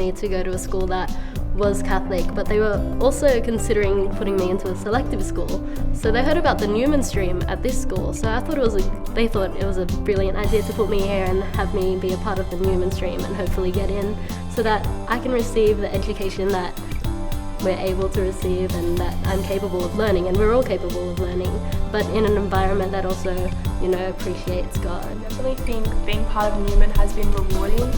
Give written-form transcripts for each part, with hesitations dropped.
me to go to a school that was Catholic, but they were also considering putting me into a selective school. So they heard about the Newman stream at this school, so they thought it was a brilliant idea to put me here and have me be a part of the Newman stream and hopefully get in, so that I can receive the education that we're able to receive and that I'm capable of learning, and we're all capable of learning, but in an environment that also, appreciates God. I definitely think being part of Newman has been rewarding.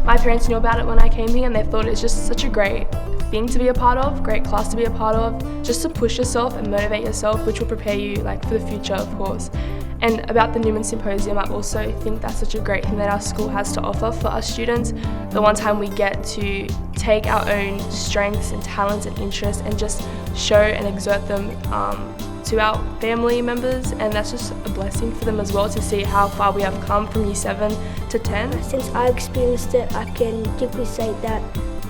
My parents knew about it when I came here, and they thought it was just such a great thing to be a part of, great class to be a part of, just to push yourself and motivate yourself, which will prepare you for the future, of course. And about the Newman Symposium, I also think that's such a great thing that our school has to offer for us students. The one time we get to take our own strengths and talents and interests and just show and exert them to our family members, and that's just a blessing for them as well to see how far we have come from year 7 to 10. Since I experienced it, I can definitely say that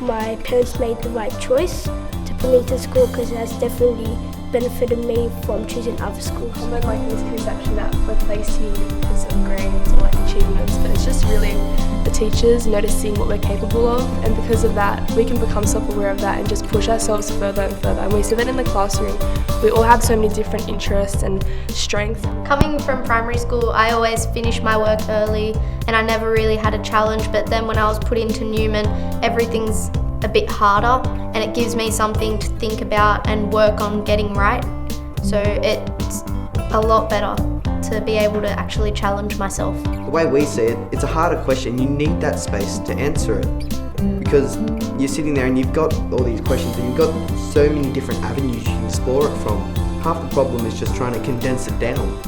my parents made the right choice to put me to school, because it has definitely benefited me from choosing other schools. Almost like this conception that we're placed here because of grades or achievements, but it's just really the teachers noticing what we're capable of, and because of that we can become self-aware of that and just push ourselves further and further. And we see that in the classroom. We all have so many different interests and strengths. Coming from primary school, I always finished my work early and I never really had a challenge, but then when I was put into Newman, everything's a bit harder and it gives me something to think about and work on getting right. So it's a lot better to be able to actually challenge myself. The way we see it, it's a harder question. You need that space to answer it, because you're sitting there and you've got all these questions and you've got so many different avenues you can explore it from. Half the problem is just trying to condense it down,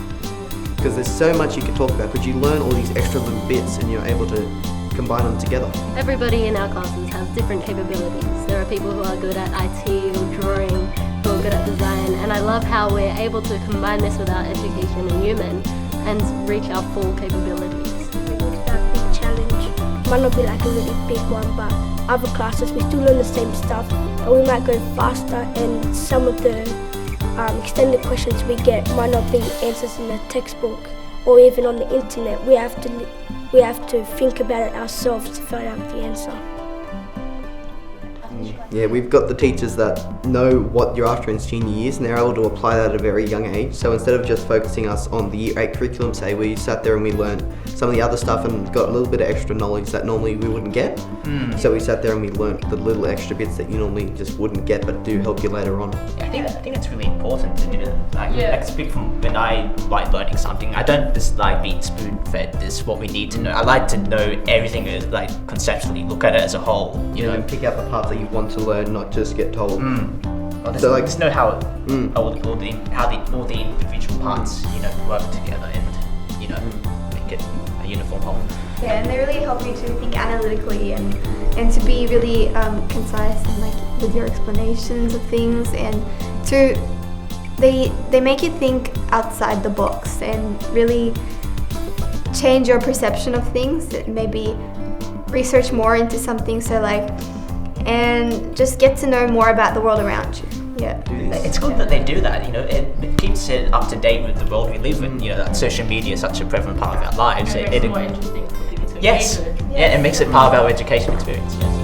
because there's so much you can talk about, because you learn all these extra little bits and you're able to combine them together. Everybody in our classes has different capabilities. There are people who are good at IT or drawing, who are good at design, and I love how we're able to combine this with our education in Newman and reach our full capabilities. That big challenge might not be like a really big one, but other classes we still learn the same stuff, and we might go faster, and some of the extended questions we get might not be answers in the textbook or even on the internet. We have to think about it ourselves to find out the answer. Yeah, we've got the teachers that know what you're after in senior years, and they're able to apply that at a very young age. So instead of just focusing us on the year 8 curriculum, say, we sat there and we learned some of the other stuff and got a little bit of extra knowledge that normally we wouldn't get. So we sat there and we learned the little extra bits that you normally just wouldn't get but do help you later on. Yeah, I think it's really important to do that. I speak from when I like learning something. I don't just like being spoon-fed. This is what we need to know. I like to know everything, conceptually, look at it as a whole. And pick out the parts that you want to learn, not just get told. So just know how all the individual parts work together and make it a uniform whole. Yeah, and they really help you to think analytically and to be really concise and with your explanations of things, and they make you think outside the box and really change your perception of things. Maybe research more into something, and just get to know more about the world around you. Yeah. It's good that they do that, it keeps it up to date with the world we live in, that social media is such a prevalent part of our lives. It makes it more interesting for people to Yes, engage with. yeah, it makes it part of our education experience. Yes.